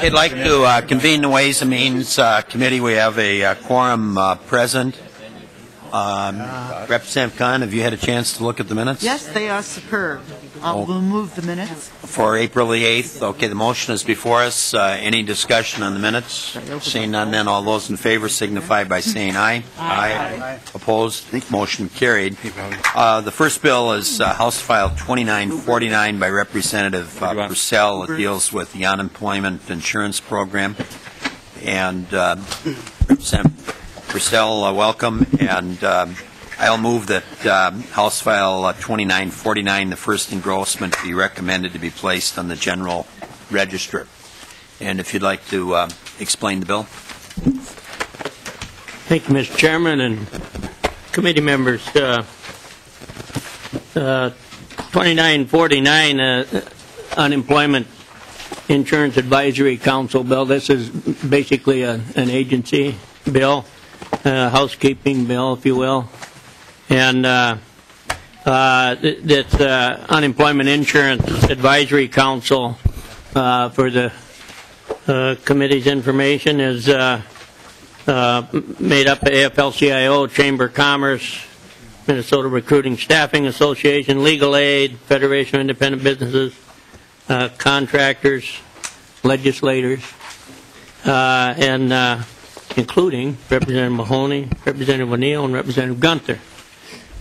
I'd like to convene the Ways and Means Committee. We have a quorum present. Representative Khan, have you had a chance to look at the minutes? Yes, they are superb. We'll move the minutes. For April the 8th. Okay, the motion is before us. Any discussion on the minutes? Seeing none, then all those in favor signify by saying aye. Aye. Opposed? Motion carried. The first bill is House File 2949 by Representative Persell. It deals with the unemployment insurance program. And Representative Persell, welcome. And I'll move that House File 2949, the first engrossment, be recommended to be placed on the General Register. And if you'd like to explain the bill. Thank you, Mr. Chairman and committee members. 2949, Unemployment Insurance Advisory Council bill. This is basically an agency bill, housekeeping bill, if you will. And that's Unemployment Insurance Advisory Council, for the committee's information, is made up of AFL-CIO, Chamber of Commerce, Minnesota Recruiting Staffing Association, Legal Aid, Federation of Independent Businesses, contractors, legislators, and including Representative Mahoney, Representative O'Neill, and Representative Gunther.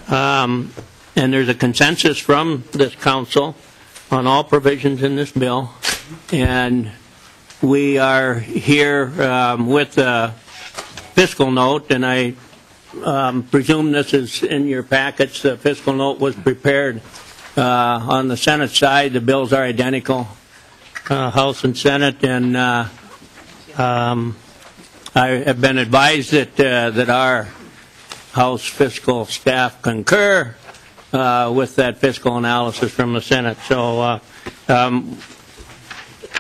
And there's a consensus from this council on all provisions in this bill, and we are here with a fiscal note, and I presume this is in your packets. The fiscal note was prepared on the Senate side. The bills are identical, House and Senate, and I have been advised that our House fiscal staff concur with that fiscal analysis from the Senate. So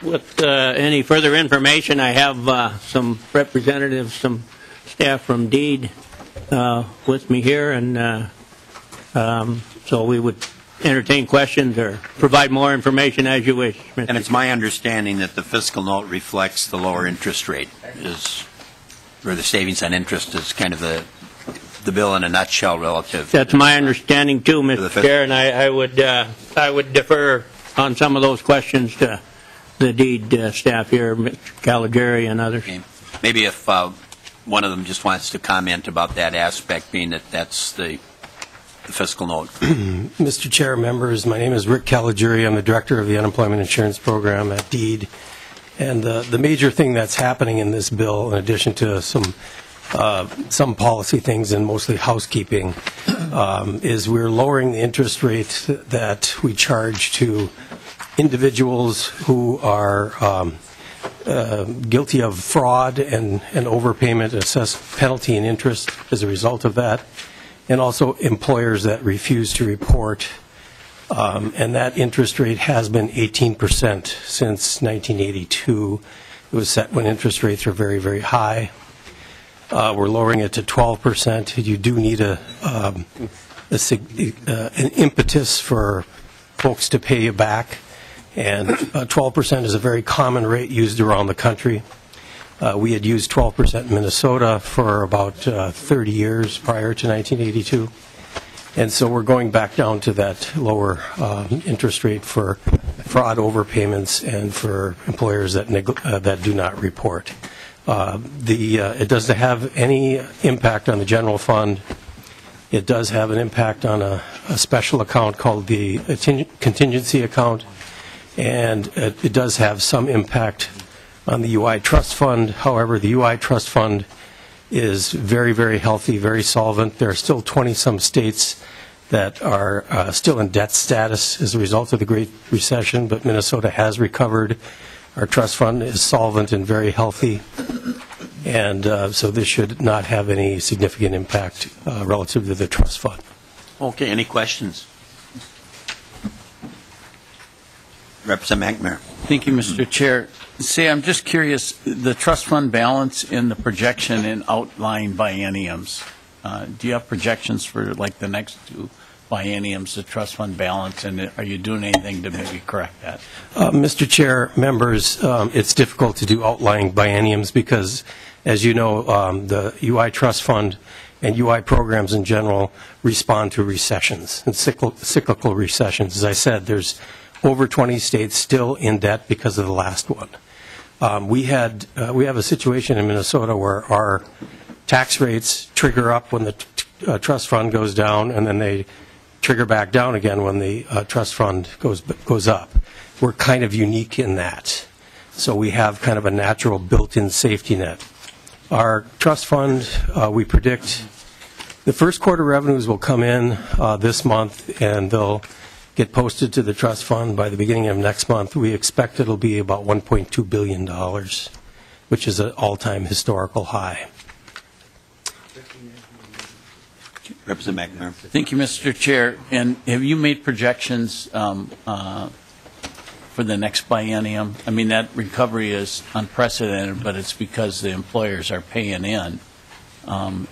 with any further information, I have some representatives, some staff from DEED with me here, and so we would entertain questions or provide more information as you wish. And it's my understanding that the fiscal note reflects the lower interest rate, or the savings on interest is kind of the bill in a nutshell relative. That's my understanding too, Mr. Chair, and I would defer on some of those questions to the DEED staff here, Mr. Caligari and others. Okay. Maybe if one of them just wants to comment about that aspect, being that that's the fiscal note. Mr. Chair, members, my name is Rick Caligari. I'm the director of the Unemployment Insurance Program at DEED. And the major thing that's happening in this bill, in addition to some policy things and mostly housekeeping, is we're lowering the interest rate that we charge to individuals who are guilty of fraud and overpayment, assessed penalty and interest as a result of that, and also employers that refuse to report. And that interest rate has been 18% since 1982. It was set when interest rates were very, very high. We're lowering it to 12%. You do need an impetus for folks to pay you back, and 12% is a very common rate used around the country. We had used 12% in Minnesota for about 30 years prior to 1982. And so we're going back down to that lower interest rate for fraud overpayments and for employers that do not report. It doesn't have any impact on the general fund. It does have an impact on a special account called the contingency account, and it does have some impact on the UI trust fund. However, the UI trust fund is very, very healthy, very solvent. There are still 20-some states that are still in debt status as a result of the Great Recession, but Minnesota has recovered. Our trust fund is solvent and very healthy, and so this should not have any significant impact relative to the trust fund. Okay, any questions? Representative McNamara. Thank you, Mr. Chair. Say, I'm just curious, the trust fund balance in the projection in outlying bienniums, do you have projections for like the next two bienniums, the trust fund balance, and are you doing anything to maybe correct that? Mr. Chair, members, it's difficult to do outlying bienniums because, as you know, the UI trust fund and UI programs in general respond to recessions and cyclical recessions. As I said, there's over 20 states still in debt because of the last one. We have a situation in Minnesota where our tax rates trigger up when the trust fund goes down, and then they trigger back down again when the trust fund goes up. We're kind of unique in that. So we have kind of a natural built-in safety net. Our trust fund, we predict the first quarter revenues will come in this month, and they'll get posted to the trust fund by the beginning of next month. We expect it'll be about $1.2 billion, which is an all-time historical high. Representative McNamara. Thank you, Mr. Chair. And have you made projections for the next biennium? I mean, that recovery is unprecedented, but it's because the employers are paying in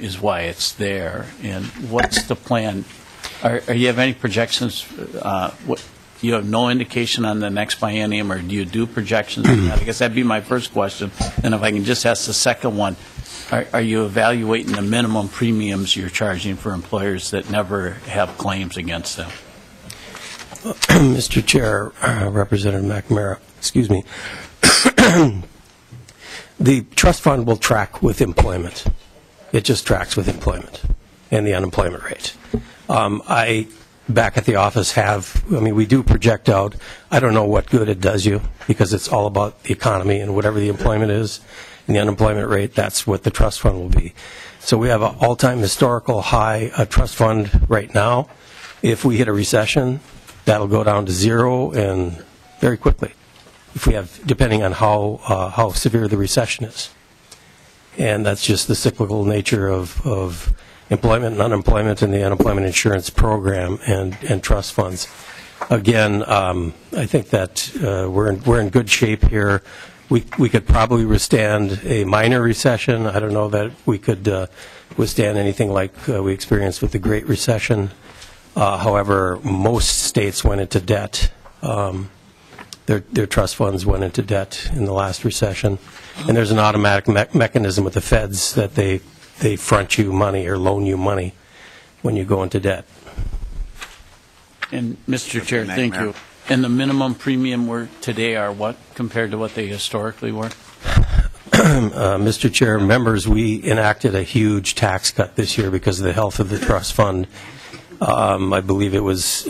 is why it's there. And what's the plan? Are you have any projections? You have no indication on the next biennium, or do you do projections on that? I guess that'd be my first question. And if I can just ask the second one, are you evaluating the minimum premiums you're charging for employers that never have claims against them? Mr. Chair, Representative McNamara, excuse me. The trust fund will track with employment. It just tracks with employment and the unemployment rate. I, back at the office, we do project out. I don't know what good it does you because it's all about the economy and whatever the employment is and the unemployment rate, that's what the trust fund will be. So we have an all-time historical high trust fund right now. If we hit a recession, that'll go down to zero and very quickly, if we have, depending on how severe the recession is. And that's just the cyclical nature of employment and unemployment and the unemployment insurance program and trust funds. Again, I think that we're in good shape here. We could probably withstand a minor recession. I don't know that we could withstand anything like we experienced with the Great Recession. However, most states went into debt. Their trust funds went into debt in the last recession. And there's an automatic mechanism with the feds that they front you money or loan you money when you go into debt. And Mr. Chair, thank you. And the minimum premium today are what compared to what they historically were? Mr. Chair, members, we enacted a huge tax cut this year because of the health of the trust fund. I believe it was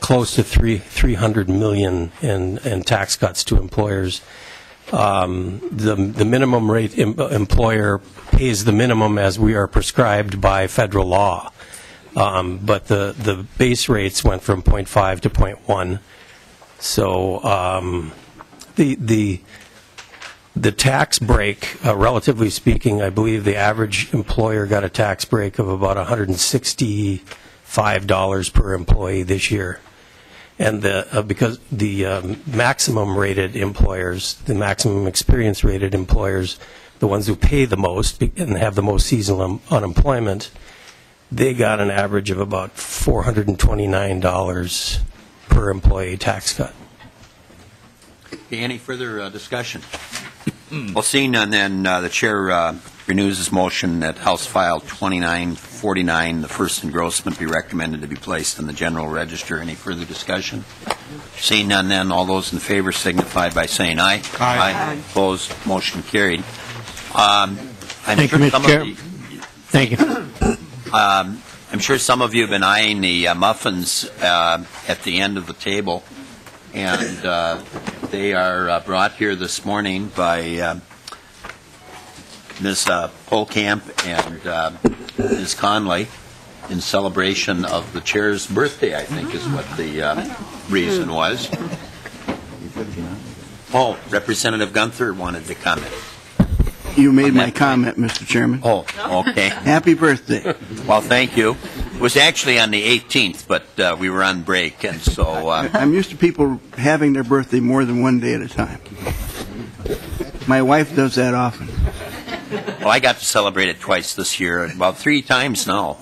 close to $300 million in tax cuts to employers. The minimum rate employer pays the minimum as we are prescribed by federal law. But the base rates went from 0.5 to 0.1. So the tax break, relatively speaking, I believe the average employer got a tax break of about $165 per employee this year. And because the maximum rated employers, the maximum experience rated employers, the ones who pay the most and have the most seasonal unemployment, they got an average of about $429 per employee tax cut. Okay, any further discussion? Well, seeing none, then the chair renews his motion that House File 2949, the first engrossment, be recommended to be placed in the General Register. Any further discussion? Seeing none, then all those in favor signify by saying aye. Aye. Opposed? Motion carried. Thank you, Mr. Chair. Thank you. I'm sure some of you have been eyeing the muffins at the end of the table, and they are brought here this morning by Ms. Polkamp and Ms. Conley in celebration of the chair's birthday, I think is what the reason was. Oh, Representative Gunther wanted to comment. You made my comment, Mr. Chairman. Oh, okay. Happy birthday. Well, thank you. It was actually on the 18th, but we were on break, and so... I'm used to people having their birthday more than one day at a time. My wife does that often. Well, I got to celebrate it twice this year, about 3 times now.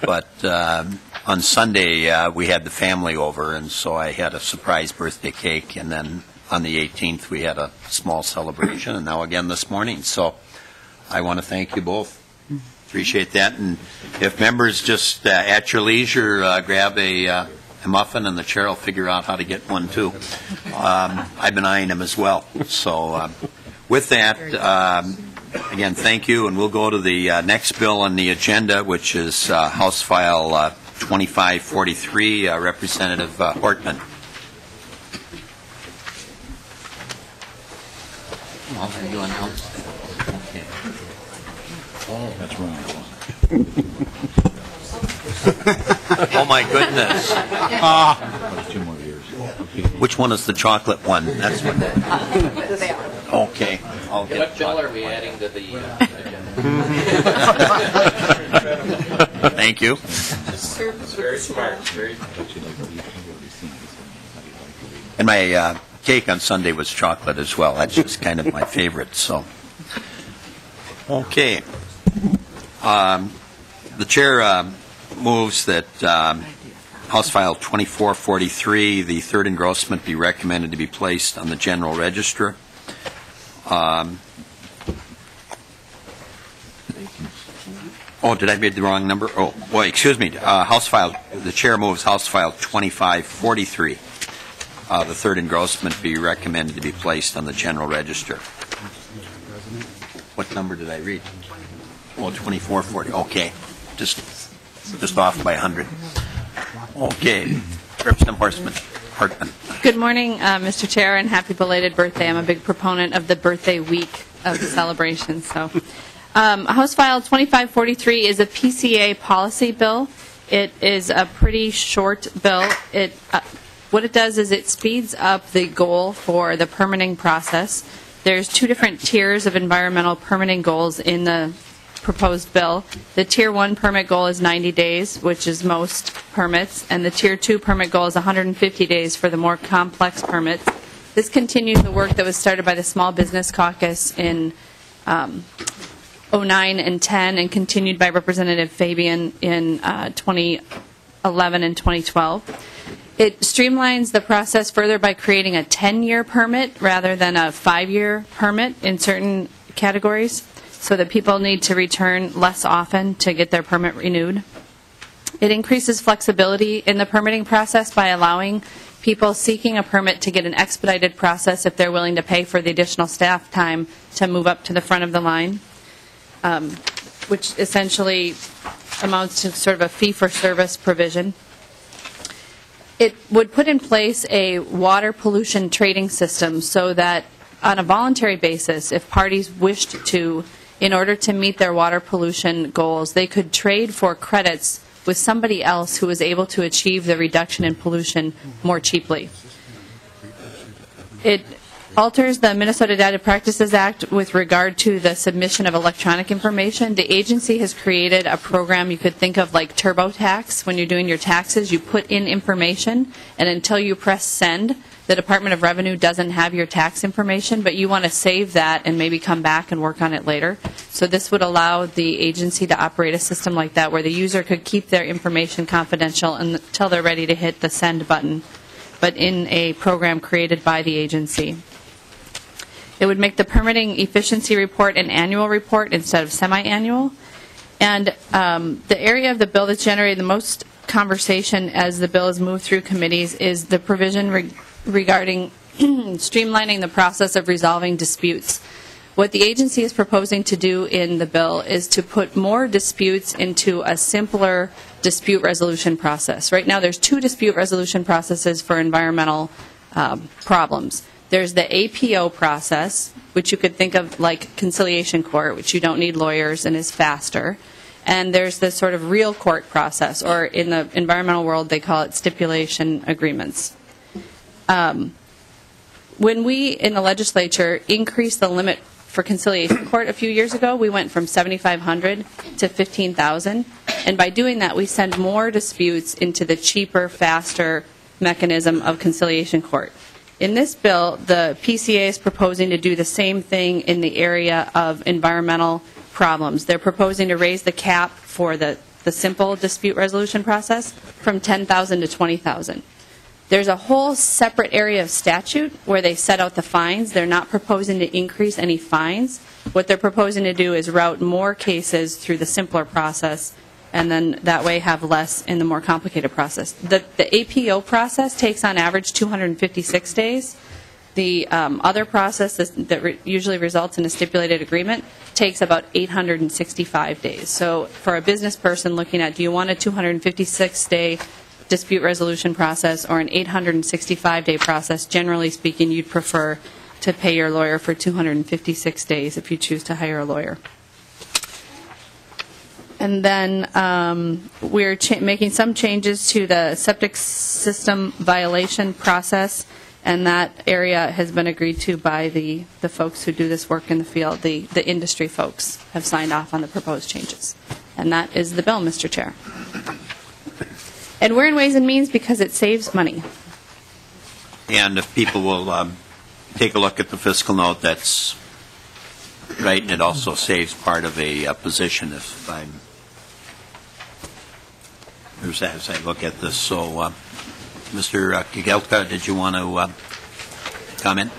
But on Sunday, we had the family over, and so I had a surprise birthday cake, and then on the 18th, we had a small celebration, and now again this morning. So I want to thank you both. Appreciate that. And if members just at your leisure grab a muffin, and the chair will figure out how to get one too. I've been eyeing them as well. So with that, again, thank you, and we'll go to the next bill on the agenda, which is House File 2543, Representative Hortman. I'll have you announce that. Okay. Oh, that's wrong. Oh, my goodness. Which one is the chocolate one? That's what. Okay. I'll get what bill are we adding to the agenda? Thank you. Very smart. Very. And my cake on Sunday was chocolate as well. That's just kind of my favorite. So, okay. The chair moves that House File 2443, the third engrossment, be recommended to be placed on the General Register. Oh, did I read the wrong number? Oh, well, excuse me. House File. The chair moves House File 2543. The third engrossment be recommended to be placed on the General Register. What number did I read? Oh, 2440. Okay. Just off by 100. Okay. Representative Hortman. Good morning, Mr. Chair, and happy belated birthday. I'm a big proponent of the birthday week of the celebration. So, House File 2543 is a PCA policy bill. It is a pretty short bill. What it does is it speeds up the goal for the permitting process. There's two different tiers of environmental permitting goals in the proposed bill. The Tier 1 permit goal is 90 days, which is most permits, and the Tier 2 permit goal is 150 days for the more complex permits. This continues the work that was started by the Small Business Caucus in 09 and 10 and continued by Representative Fabian in 2011 and 2012. It streamlines the process further by creating a 10-year permit rather than a 5-year permit in certain categories, so that people need to return less often to get their permit renewed. It increases flexibility in the permitting process by allowing people seeking a permit to get an expedited process if they're willing to pay for the additional staff time to move up to the front of the line, which essentially amounts to sort of a fee-for-service provision. It would put in place a water pollution trading system so that on a voluntary basis, if parties wished to, in order to meet their water pollution goals, they could trade for credits with somebody else who was able to achieve the reduction in pollution more cheaply. It alters the Minnesota Data Practices Act with regard to the submission of electronic information. The agency has created a program you could think of like TurboTax. When you're doing your taxes, you put in information, and until you press send, the Department of Revenue doesn't have your tax information, but you want to save that and maybe come back and work on it later. So this would allow the agency to operate a system like that where the user could keep their information confidential until they're ready to hit the send button, but in a program created by the agency. It would make the permitting efficiency report an annual report instead of semi-annual. And the area of the bill that's generated the most conversation as the bill is moved through committees is the provision regarding streamlining the process of resolving disputes. What the agency is proposing to do in the bill is to put more disputes into a simpler dispute resolution process. Right now there's two dispute resolution processes for environmental problems. There's the APO process, which you could think of like conciliation court, which you don't need lawyers and is faster. And there's the sort of real court process, or in the environmental world they call it stipulation agreements. When we in the legislature increased the limit for conciliation court a few years ago, we went from 7,500 to 15,000. And by doing that, we send more disputes into the cheaper, faster mechanism of conciliation court. In this bill, the PCA is proposing to do the same thing in the area of environmental problems. They're proposing to raise the cap for the simple dispute resolution process from 10,000 to 20,000. There's a whole separate area of statute where they set out the fines. They're not proposing to increase any fines. What they're proposing to do is route more cases through the simpler process, and then that way have less in the more complicated process. The APO process takes on average 256 days. The other process that usually results in a stipulated agreement takes about 865 days. So for a business person looking at, do you want a 256-day dispute resolution process or an 865-day process, generally speaking, you'd prefer to pay your lawyer for 256 days if you choose to hire a lawyer. And then we're making some changes to the septic system violation process, and that area has been agreed to by the folks who do this work in the field. The industry folks have signed off on the proposed changes. And that is the bill, Mr. Chair. And we're in Ways and Means because it saves money. And if people will take a look at the fiscal note, that's right, and it also saves part of a position if I'm, as I look at this. So, Mr. Gavel, did you want to comment?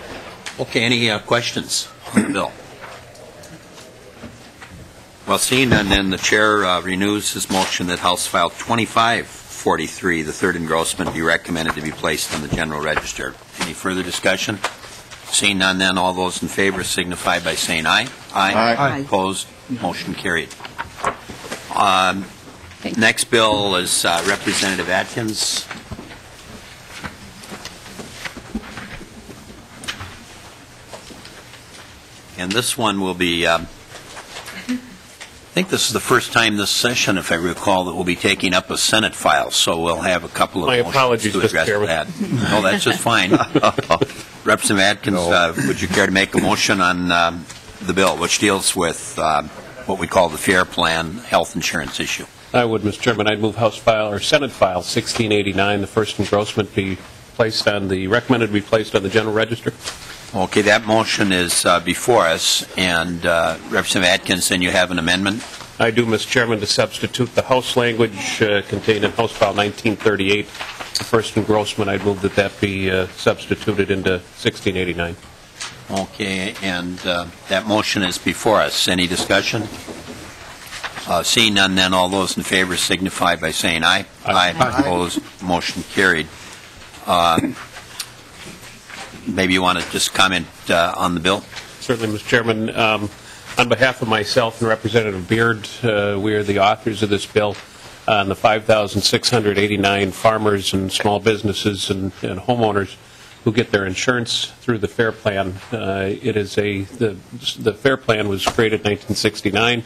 Okay, any questions on the bill? Well, seeing none, then the chair renews his motion that House File 2543, the third engrossment, be recommended to be placed on the general register. Any further discussion? Seeing none, then all those in favor signify by saying aye. Aye. Opposed? Motion carried. Next bill is Representative Atkins. And this one will be, I think this is the first time this session, if I recall, that we'll be taking up a Senate file, so we'll have a couple of My motions apologies, to Mr. address Chairman. that. No, that's just fine. Representative Atkins, would you care to make a motion on the bill, which deals with what we call the FAIR Plan health insurance issue? I would, Mr. Chairman. I'd move House File or Senate File 1689, the first engrossment, be placed on the recommended to be placed on the General Register. Okay, that motion is before us, and Representative Atkins, then you have an amendment? I do, Mr. Chairman, to substitute the House language contained in House File 1938, the first engrossment. I'd move that that be substituted into 1689. Okay, and that motion is before us. Any discussion? Seeing none, then all those in favor signify by saying aye. Aye. Opposed? Motion carried. Maybe you want to just comment on the bill? Certainly, Mr. Chairman. On behalf of myself and Representative Beard, we are the authors of this bill on the 5,689 farmers and small businesses and homeowners who get their insurance through the FAIR Plan. The FAIR Plan was created in 1969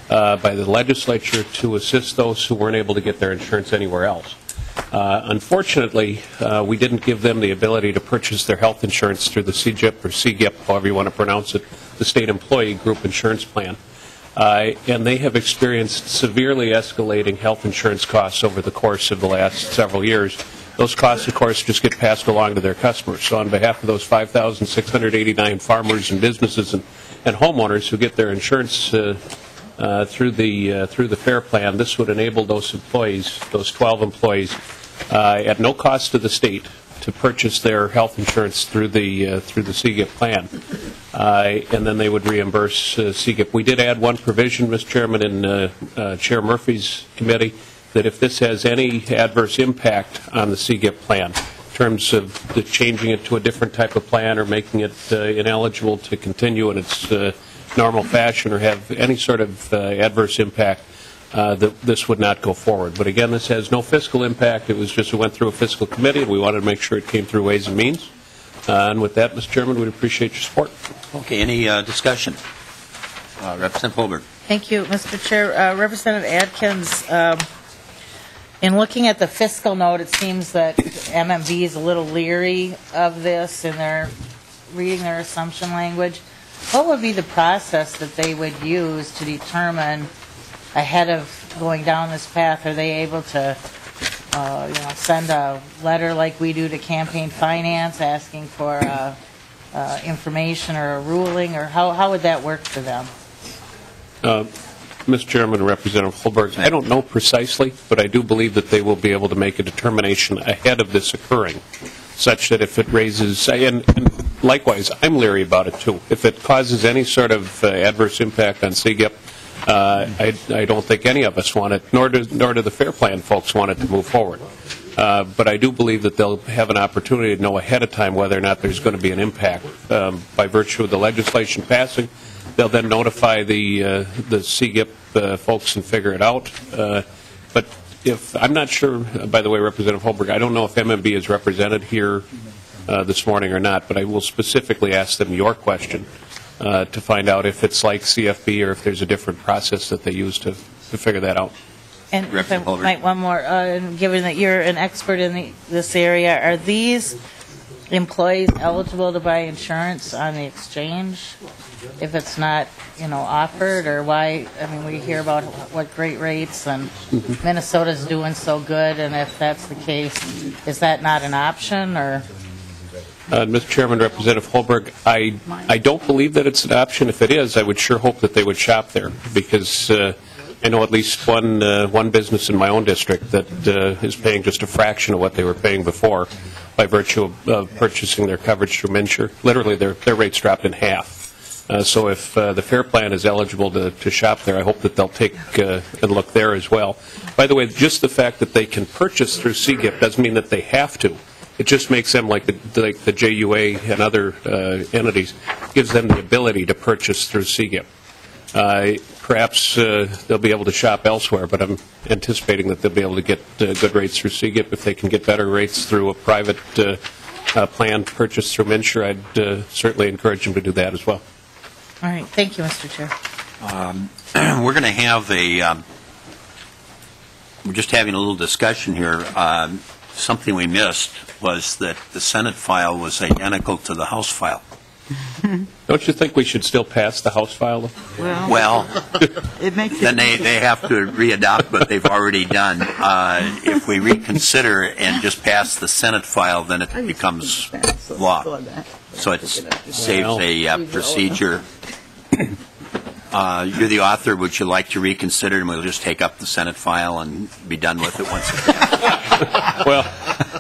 by the legislature to assist those who weren't able to get their insurance anywhere else. Unfortunately, we didn't give them the ability to purchase their health insurance through the CGIP or CGIP, however you want to pronounce it, the State Employee Group Insurance Plan. And they have experienced severely escalating health insurance costs over the course of the last several years. Those costs, of course, just get passed along to their customers. So on behalf of those 5,689 farmers and businesses and homeowners who get their insurance through the FAIR Plan, this would enable those employees, those 12 employees, at no cost to the state, to purchase their health insurance through the CGIP plan, and then they would reimburse CGIP. We did add one provision, Mr. Chairman, in Chair Murphy's committee, that if this has any adverse impact on the CGIP plan, in terms of changing it to a different type of plan or making it ineligible to continue in its normal fashion or have any sort of adverse impact, that this would not go forward. But again, this has no fiscal impact. It went through a fiscal committee, and we wanted to make sure it came through Ways and Means. And with that, Mr. Chairman, we'd appreciate your support. Okay, any discussion? Representative Holberg. Thank you, Mr. Chair. Representative Atkins, in looking at the fiscal note, it seems that MMB is a little leery of this and they're reading their assumption language. What would be the process that they would use to determine ahead of going down this path? Are they able to send a letter like we do to campaign finance asking for information or a ruling, or how would that work for them? Mr. Chairman and Representative Holberg, I don't know precisely, but I do believe that they will be able to make a determination ahead of this occurring, such that if it raises, and likewise, I'm leery about it too. If it causes any sort of adverse impact on CGIP, I don't think any of us want it, nor do the FAIR Plan folks want it to move forward. But I do believe that they'll have an opportunity to know ahead of time whether or not there's going to be an impact. By virtue of the legislation passing, they'll then notify the CGIP folks and figure it out. But I'm not sure, by the way, Representative Holberg, I don't know if MMB is represented here this morning or not, but I will specifically ask them your question to find out if it's like CFB or if there's a different process that they use to figure that out. And if I might, one more, given that you're an expert in this area, are these employees eligible to buy insurance on the exchange if it's not, offered, or why? I mean, we hear about what great rates and Minnesota's doing so good, and if that's the case, is that not an option, or? Mr. Chairman, Representative Holberg, I don't believe that it's an option. If it is, I would sure hope that they would shop there, because I know at least one business in my own district that is paying just a fraction of what they were paying before by virtue of purchasing their coverage through MNsure. Literally, their rates dropped in half. So if the FAIR Plan is eligible to shop there, I hope that they'll take and look there as well. By the way, just the fact that they can purchase through CGIP doesn't mean that they have to. It just makes them like the JUA and other entities, gives them the ability to purchase through CGIP. Perhaps they'll be able to shop elsewhere, but I'm anticipating that they'll be able to get good rates through CGIP. If they can get better rates through a private plan purchased through Minsure, I'd certainly encourage them to do that as well. All right, thank you, Mr. Chair. We're going to have we're just having a little discussion here. Something we missed was that the Senate file was identical to the House file. Don't you think we should still pass the House file? Well, It makes then it, they have to re-adopt what they've already done. If we reconsider and just pass the Senate file, then it becomes law. So it saves a procedure. You're the author. Would you like to reconsider, and we'll just take up the Senate file and be done with it once again? Well,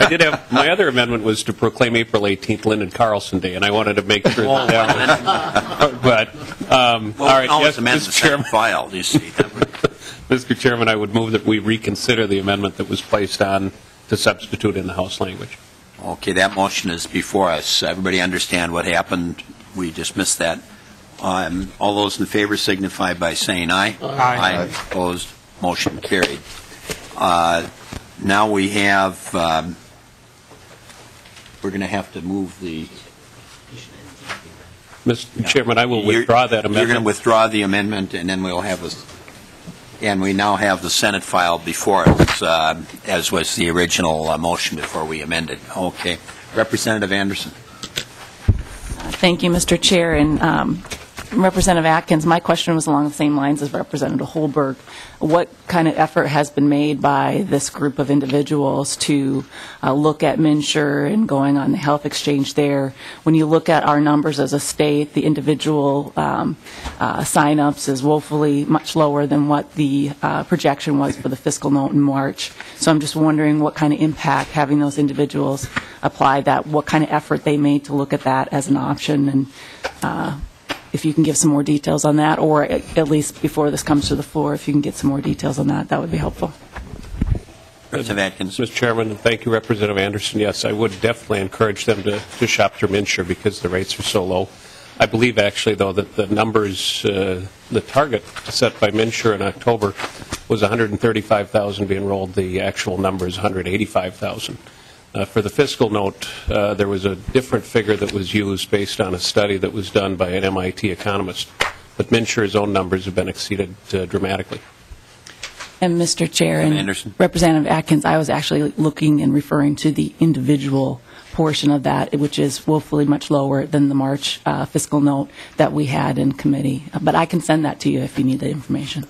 I did have, my other amendment was to proclaim April 18th Lyndon Carlson Day, and I wanted to make sure that but, all right, yes, Mr. Chairman. File, you see. Mr. Chairman, I would move that we reconsider the amendment that was placed on to substitute in the House language. Okay, that motion is before us. Everybody understand what happened? We dismissed that. All those in favor signify by saying aye. Aye. Opposed? Motion carried. Now we have, we're going to have to move the... Mr. Chairman, I will withdraw that amendment. You're going to withdraw the amendment, and then we'll have and we now have the Senate file before us, as was the original motion before we amended. Okay. Representative Anderson. Thank you, Mr. Chair. And Representative Atkins, my question was along the same lines as Representative Holberg. What kind of effort has been made by this group of individuals to look at Minsure and going on the health exchange there? When you look at our numbers as a state, the individual sign-ups is woefully much lower than what the projection was for the fiscal note in March. So I'm just wondering what kind of impact having those individuals apply that, what kind of effort they made to look at that as an option, and if you can give some more details on that, or at least before this comes to the floor, if you can get some more details on that, that would be helpful. Representative Atkins. Mr. Chairman, and thank you, Representative Anderson. Yes, I would definitely encourage them to shop through Minsure because the rates are so low. I believe, actually, though, that the numbers, the target set by Minsure in October was 135,000 being enrolled. The actual number is 185,000. For the fiscal note, there was a different figure that was used based on a study that was done by an MIT economist. But Minsure's own numbers have been exceeded dramatically. And Mr. Chair and Anderson. Representative Atkins, I was actually looking and referring to the individual portion of that, which is woefully much lower than the March fiscal note that we had in committee. But I can send that to you if you need the information.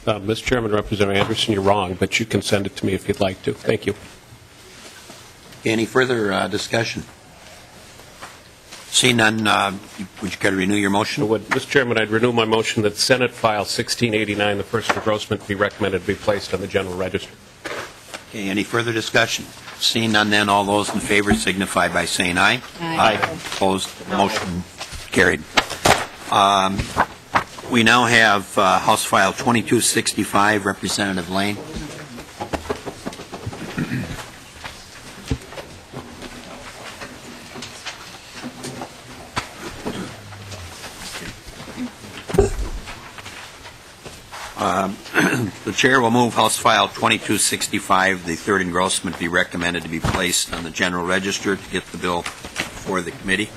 Mr. Chairman, Representative Anderson, you're wrong, but you can send it to me if you'd like to. Thank you. Any further discussion? Seeing none, would you care to renew your motion? Mr. Chairman, I'd renew my motion that Senate File 1689, the first engrossment, be recommended to be placed on the General Register. Okay, any further discussion? Seeing none, then all those in favor signify by saying aye. Aye. Opposed? Motion carried. We now have House File 2265, Representative Laine. The Chair will move House File 2265, the third engrossment, be recommended to be placed on the General Register to get the bill for the committee.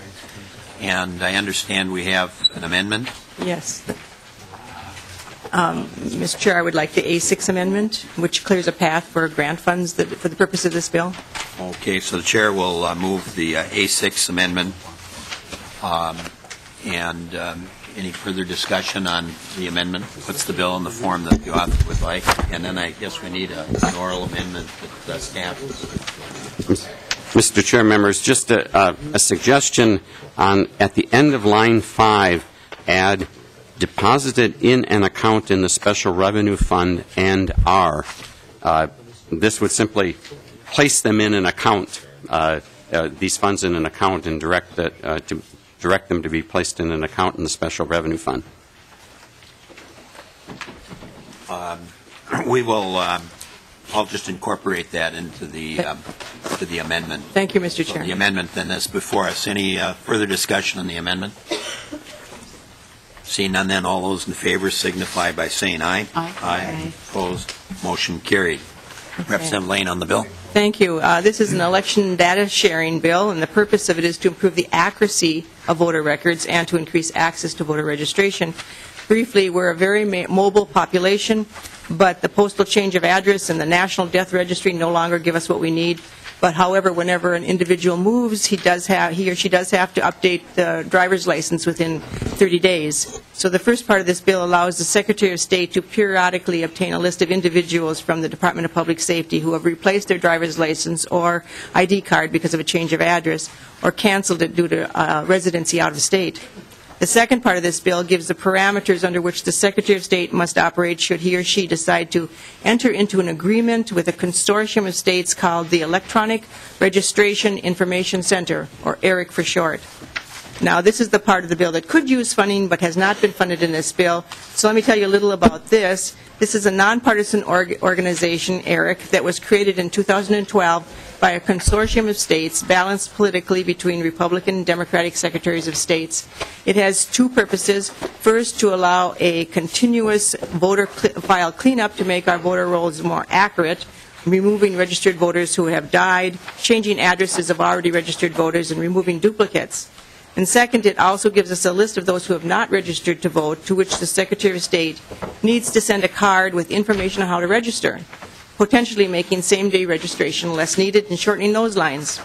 And I understand we have an amendment. Yes. Mr. Chair, I would like the A6 amendment, which clears a path for grant funds for the purpose of this bill. Okay, so the Chair will move the A6 amendment. Any further discussion on the amendment? Puts the bill in the form that the author would like. And then I guess we need an oral amendment that staff. Mr. Chair, members, just a suggestion at the end of line 5, add deposited in an account in the Special Revenue Fund and are. This would simply place them in an account, these funds in an account, and direct them to be placed in an account in the Special Revenue Fund. We will I'll just incorporate that into the amendment. Thank you, Mr. So Chair. the amendment then is before us. Any further discussion on the amendment? Seeing none, then all those in favor signify by saying aye. Aye. Opposed? Motion carried. Representative Laine on the bill. Thank you. This is an election data sharing bill, and the purpose of it is to improve the accuracy of voter records and to increase access to voter registration. Briefly, we're a very mobile population, but the postal change of address and the National Death Registry no longer give us what we need. But however, whenever an individual moves, he or she does have to update the driver's license within 30 days. So the first part of this bill allows the Secretary of State to periodically obtain a list of individuals from the Department of Public Safety who have replaced their driver's license or ID card because of a change of address or canceled it due to residency out of state. The second part of this bill gives the parameters under which the Secretary of State must operate should he or she decide to enter into an agreement with a consortium of states called the Electronic Registration Information Center, or ERIC for short. Now, this is the part of the bill that could use funding but has not been funded in this bill. So let me tell you a little about this. This is a nonpartisan organization, ERIC, that was created in 2012 by a consortium of states balanced politically between Republican and Democratic secretaries of states. It has two purposes. First, to allow a continuous voter file cleanup to make our voter rolls more accurate, removing registered voters who have died, changing addresses of already registered voters, and removing duplicates. And second, it also gives us a list of those who have not registered to vote, to which the Secretary of State needs to send a card with information on how to register, potentially making same-day registration less needed and shortening those lines.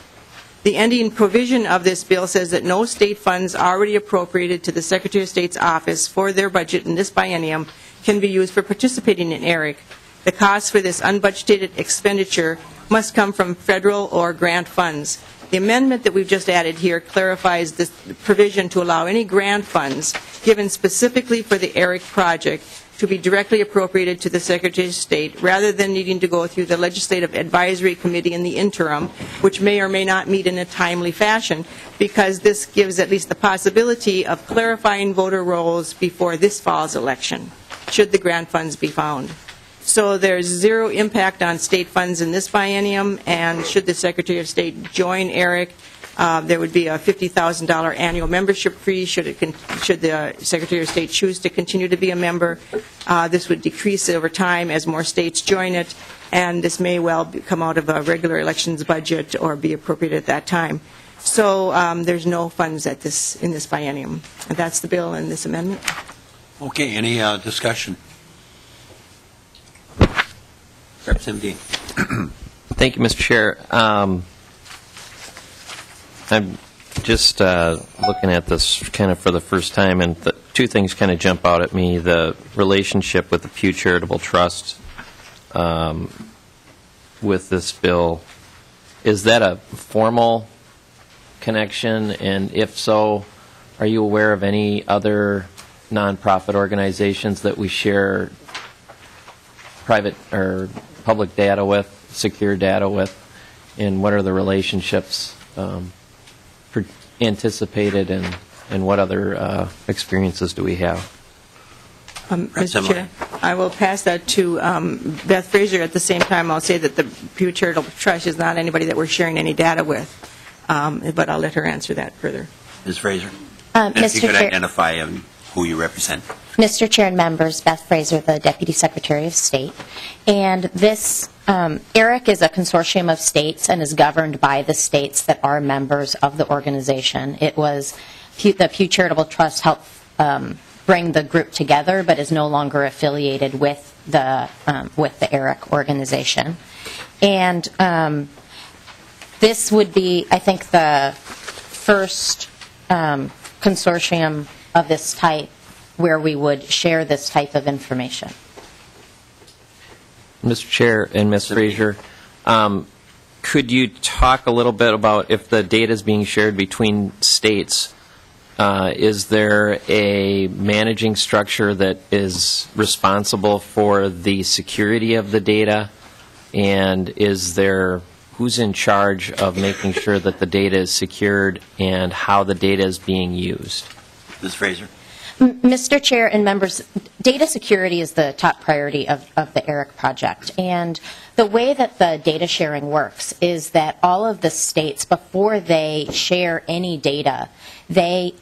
The ending provision of this bill says that no state funds already appropriated to the Secretary of State's office for their budget in this biennium can be used for participating in ERIC. The cost for this unbudgeted expenditure must come from federal or grant funds. The amendment that we've just added here clarifies this provision to allow any grant funds given specifically for the ERIC project to be directly appropriated to the Secretary of State rather than needing to go through the Legislative Advisory Committee in the interim, which may or may not meet in a timely fashion, because this gives at least the possibility of clarifying voter rolls before this fall's election, should the grant funds be found. So there's zero impact on state funds in this biennium, and should the Secretary of State join ERIC, there would be a $50,000 annual membership fee should the Secretary of State choose to continue to be a member. This would decrease over time as more states join it, and this may well come out of a regular elections budget or be appropriated at that time. So there's no funds in this biennium. And that's the bill and this amendment. Okay, any discussion? Representative Dean. Thank you, Mr. Chair. I'm just looking at this kind of for the first time, and two things kind of jump out at me. The relationship with the Pew Charitable Trust with this bill. Is that a formal connection? And if so, are you aware of any other nonprofit organizations that we share private or public data with, secure data with, and what are the relationships anticipated, and what other experiences do we have? Mr. Chair, I will pass that to Beth Fraser. At the same time, I'll say that the Pew Charitable Trust is not anybody that we're sharing any data with, but I'll let her answer that further. Ms. Fraser? If you could identify who you represent. Mr. Chair and members, Beth Fraser, the Deputy Secretary of State. And this, ERIC is a consortium of states and is governed by the states that are members of the organization. It was the Pew Charitable Trust helped bring the group together, but is no longer affiliated with the ERIC organization. And this would be, I think, the first consortium of this type where we would share this type of information. Mr. Chair and Ms. Fraser, could you talk a little bit about if the data is being shared between states, is there a managing structure that is responsible for the security of the data, and who's in charge of making sure that the data is secured and how the data is being used? Ms. Fraser? Mr. Chair and members, data security is the top priority of the ERIC project. And the way that the data sharing works is that all of the states, before they share any data, they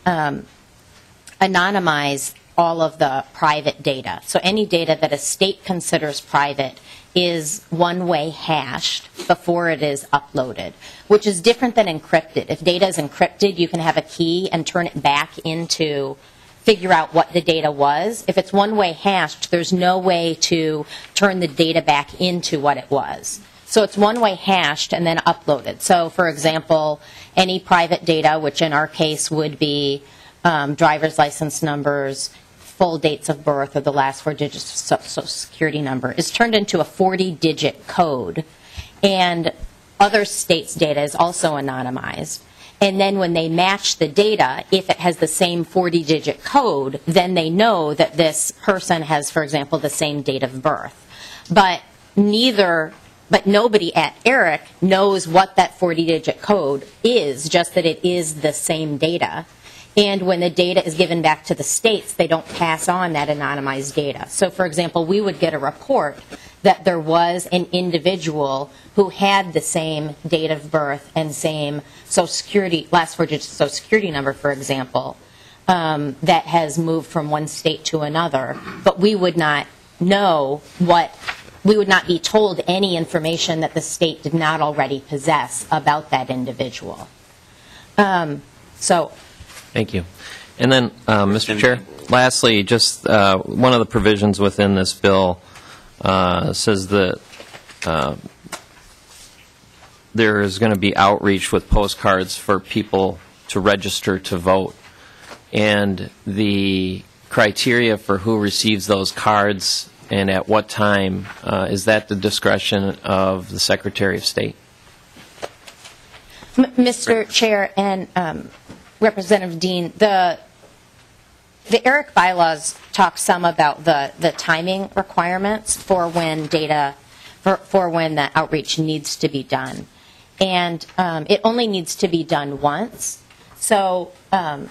anonymize all of the private data. So any data that a state considers private is one-way hashed before it is uploaded, which is different than encrypted. If data is encrypted, you can have a key and turn it back into, figure out what the data was. If it's one-way hashed, there's no way to turn the data back into what it was. So it's one-way hashed and then uploaded. So, for example, any private data, which in our case would be driver's license numbers, full dates of birth, or the last 4 digits of Social Security number, is turned into a 40-digit code. And other states' data is also anonymized. And then when they match the data, if it has the same 40-digit code, then they know that this person has, for example, the same date of birth. But nobody at ERIC knows what that 40-digit code is, just that it is the same data. And when the data is given back to the states, they don't pass on that anonymized data. So, for example, we would get a report that there was an individual who had the same date of birth and same Social Security, last 4 digits of Social Security number, for example, that has moved from one state to another. But we would not know we would not be told any information that the state did not already possess about that individual. Thank you. And then, Mr. Chair, lastly, just one of the provisions within this bill says that there is going to be outreach with postcards for people to register to vote. And the criteria for who receives those cards and at what time, is that the discretion of the Secretary of State? Mr. Chair and Representative Dean, the ERIC bylaws talk some about the timing requirements for when data, for when the outreach needs to be done. And it only needs to be done once. So in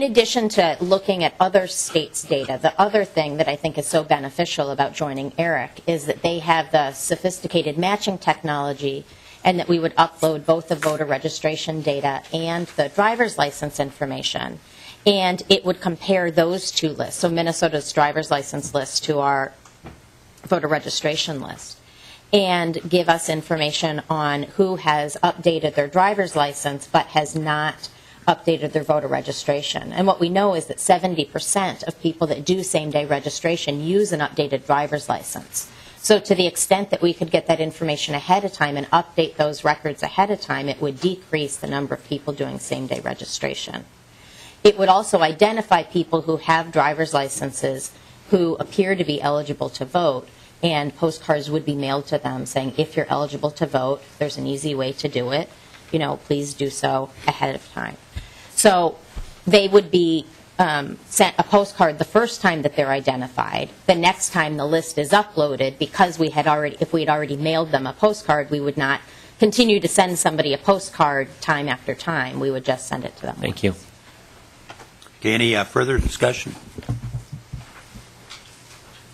addition to looking at other states' data, the other thing that I think is so beneficial about joining ERIC is that they have the sophisticated matching technology, and that we would upload both the voter registration data and the driver's license information. And it would compare those two lists, so Minnesota's driver's license list to our voter registration list, and give us information on who has updated their driver's license but has not updated their voter registration. And what we know is that 70% of people that do same-day registration use an updated driver's license. So to the extent that we could get that information ahead of time and update those records ahead of time, it would decrease the number of people doing same-day registration. It would also identify people who have driver's licenses who appear to be eligible to vote, and postcards would be mailed to them saying, if you're eligible to vote, there's an easy way to do it. You know, please do so ahead of time. So they would be sent a postcard the first time that they're identified. The next time the list is uploaded, because if we had already mailed them a postcard, we would not continue to send somebody a postcard time after time. We would just send it to them. Thank you. Okay, any further discussion?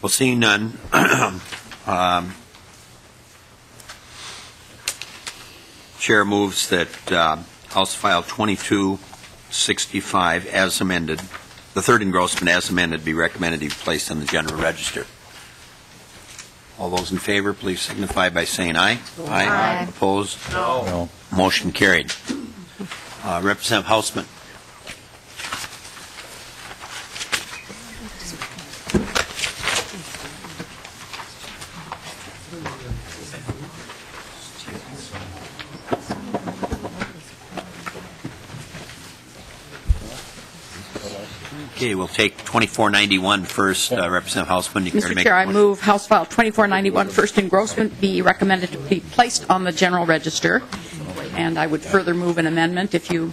Well, seeing none, Chair moves that House File 2265 as amended, the third engrossment as amended, be recommended to be placed on the General Register. All those in favor, please signify by saying aye. Aye. Opposed? No. Motion carried. Representative Hausman. Okay, we'll take 2491 first. Representative Hausman, you care to Mr. make Chair, a I motion? move House File 2491 first engrossment be recommended to be placed on the General Register. And I would further move an amendment if you...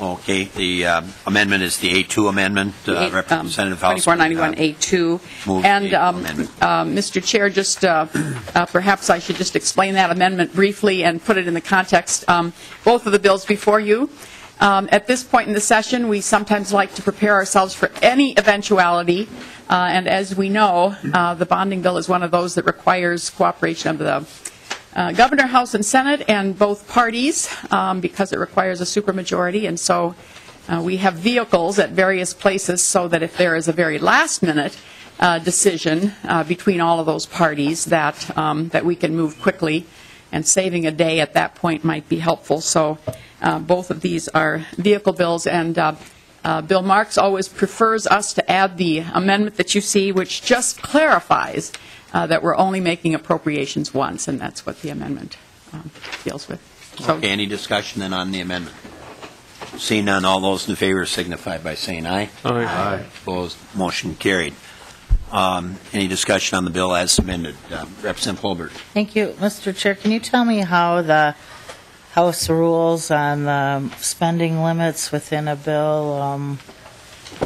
Okay, the amendment is the A2 amendment, Representative Hausman. 2491A2. Move And, the amendment. Mr. Chair, just perhaps I should just explain that amendment briefly and put it in the context. Both of the bills before you At this point in the session, we sometimes like to prepare ourselves for any eventuality, and as we know, the bonding bill is one of those that requires cooperation of the Governor, House, and Senate, and both parties, because it requires a supermajority, and so we have vehicles at various places so that if there is a very last-minute decision between all of those parties that we can move quickly, and saving a day at that point might be helpful. So both of these are vehicle bills, and Bill Marks always prefers us to add the amendment that you see, which just clarifies that we're only making appropriations once, and that's what the amendment deals with. So, Okay, any discussion then on the amendment? Seeing none, all those in favor signify by saying aye. Aye. Opposed, motion carried. Any discussion on the bill as amended? Representative Holbert. Thank you. Mr. Chair, can you tell me how the House rules on the spending limits within a bill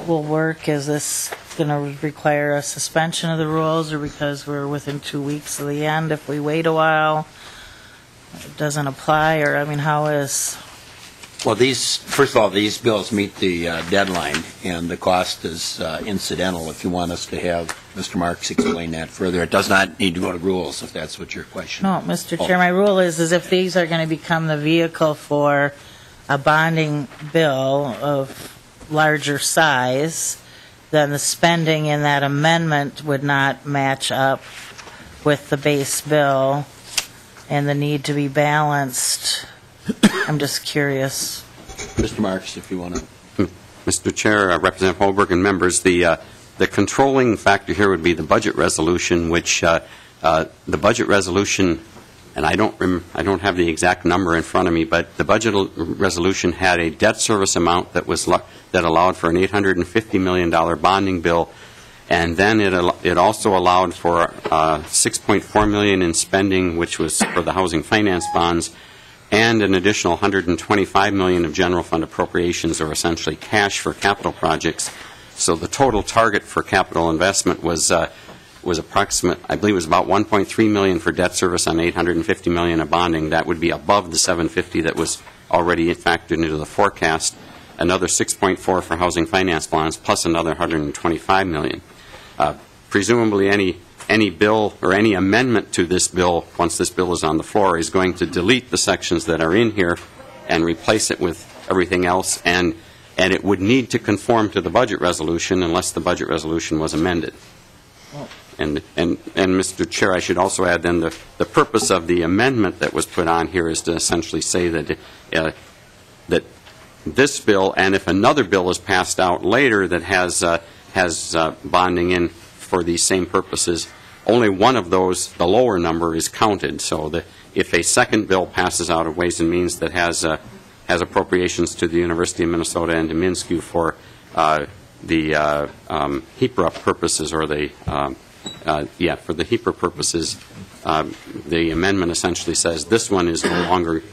will work? Is this going to require a suspension of the rules, or because we're within 2 weeks of the end, if we wait a while, it doesn't apply? Or, I mean, how is... Well, first of all, these bills meet the deadline, and the cost is incidental. If you want us to have Mr. Marks explain that further, it does not need to go to rules, if that's what your question No, is. Mr. Chair, my rule is if these are going to become the vehicle for a bonding bill of larger size, then the spending in that amendment would not match up with the base bill, and the need to be balanced. I'm just curious. Mr. Marks, if you want to. Mr. Chair, Representative Holberg, and members, the controlling factor here would be the budget resolution, which the budget resolution, and I don't have the exact number in front of me, but the budget resolution had a debt service amount that allowed for an $850 million bonding bill, and then it also allowed for $6.4 million in spending, which was for the housing finance bonds, and an additional $125 million of general fund appropriations, or essentially cash for capital projects. So the total target for capital investment was approximate, I believe it was about $1.3 million for debt service on $850 million of bonding. That would be above the $750 that was already factored into the forecast. Another $6.4 for housing finance bonds, plus another $125 million. Presumably any bill or any amendment to this bill, once this bill is on the floor, is going to delete the sections that are in here and replace it with everything else, and it would need to conform to the budget resolution unless the budget resolution was amended. And Mr. Chair, I should also add then the purpose of the amendment that was put on here is to essentially say that that this bill, and if another bill is passed out later that has bonding in for these same purposes, only one of those, the lower number, is counted. So that if a second bill passes out of Ways and Means that has appropriations to the University of Minnesota and to MnSCU for the HEAPR purposes, or the for the HEAPR purposes, the amendment essentially says this one is no longer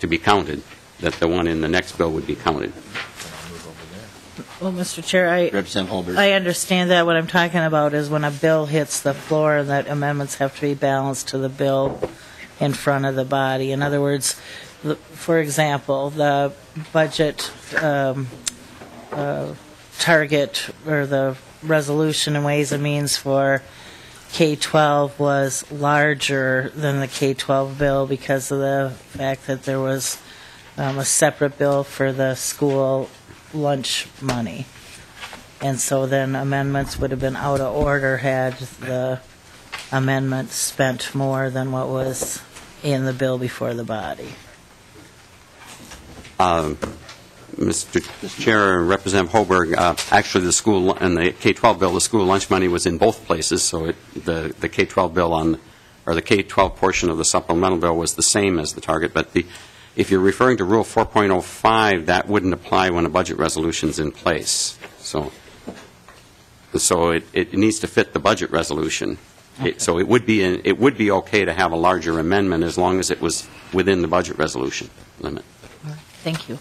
to be counted, that the one in the next bill would be counted. Well, Mr. Chair, Representative Holbert. I understand that. What I'm talking about is when a bill hits the floor and that amendments have to be balanced to the bill in front of the body. In other words, for example, the budget target or the resolution in Ways and Means for K-12 was larger than the K-12 bill because of the fact that there was a separate bill for the school lunch money. And so then amendments would have been out of order had the amendment spent more than what was in the bill before the body. Mr. Chair, Representative Holberg, actually the school and the K-12 bill, the school lunch money was in both places, so the K-12 bill or the K-12 portion of the supplemental bill was the same as the target, but if you're referring to Rule 4.05, that wouldn't apply when a budget resolution is in place. So it needs to fit the budget resolution. Okay. So it would be okay to have a larger amendment as long as it was within the budget resolution limit. All right. Thank you.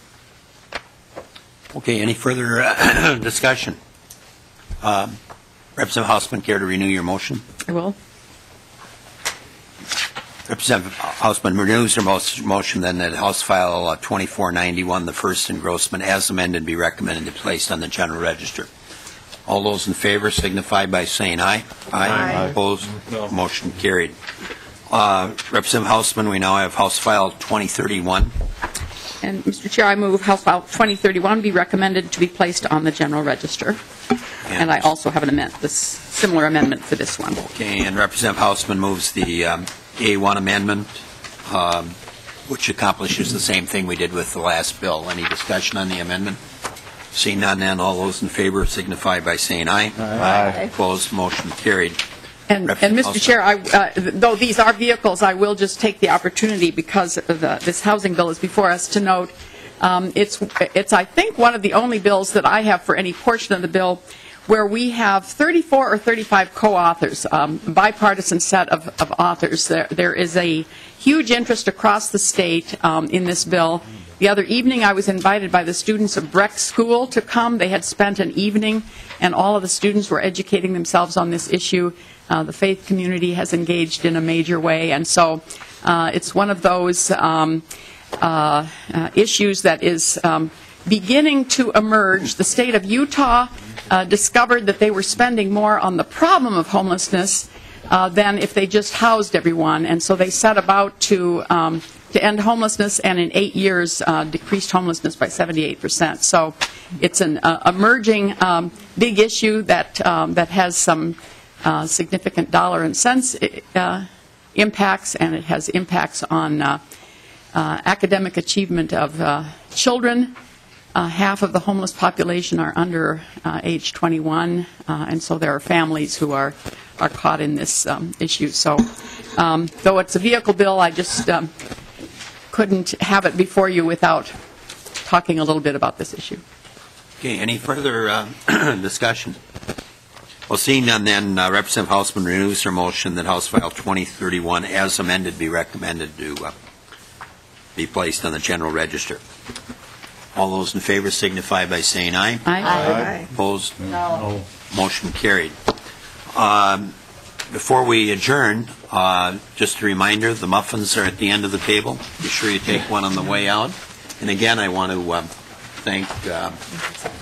Okay, any further discussion? Representative Hausman, care to renew your motion? I will. Representative Hausman renews her motion then that House File 2491, the first engrossment as amended, be recommended to be placed on the General Register. All those in favor signify by saying aye. Aye. Opposed? No. Motion carried. Representative Hausman, we now have House File 2031. And, Mr. Chair, I move House File 2031 be recommended to be placed on the General Register. And I also have this similar amendment for this one. Okay, and Representative Hausman moves the A1 amendment, which accomplishes the same thing we did with the last bill. Any discussion on the amendment? Seeing none, then all those in favor signify by saying aye. Aye. Opposed? Motion carried. And Mr. Chair, though these are vehicles, I will just take the opportunity because this housing bill is before us to note it's I think one of the only bills that I have for any portion of the bill where we have 34 or 35 co-authors, bipartisan set of authors. There is a huge interest across the state in this bill. The other evening, I was invited by the students of Breck School to come. They had spent an evening, and all of the students were educating themselves on this issue. The faith community has engaged in a major way, and so it's one of those issues that is beginning to emerge. The state of Utah discovered that they were spending more on the problem of homelessness than if they just housed everyone, and so they set about to end homelessness, and in 8 years decreased homelessness by 78%. So it's an emerging big issue that has some significant dollar and cents impacts, and it has impacts on academic achievement of children. Half of the homeless population are under age 21, and so there are families who are caught in this issue. So though it's a vehicle bill, I just couldn't have it before you without talking a little bit about this issue. Okay, any further discussion? Well, seeing none, then Representative Hausman renews her motion that House File 2031 as amended be recommended to be placed on the General Register. All those in favor signify by saying aye. Aye. Opposed? No. Motion carried. Before we adjourn, just a reminder, the muffins are at the end of the table. Be sure you take one on the way out. And again, I want to thank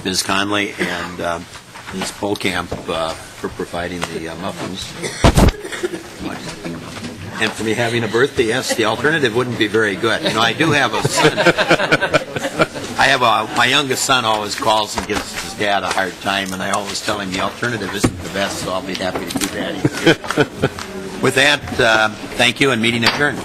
Ms. Conley and Ms. Polkamp for providing the muffins. And for me having a birthday, yes, the alternative wouldn't be very good. You know, I do have a son. My youngest son always calls and gives his dad a hard time, and I always tell him the alternative isn't the best, so I'll be happy to do that. With that, thank you, and meeting adjourned.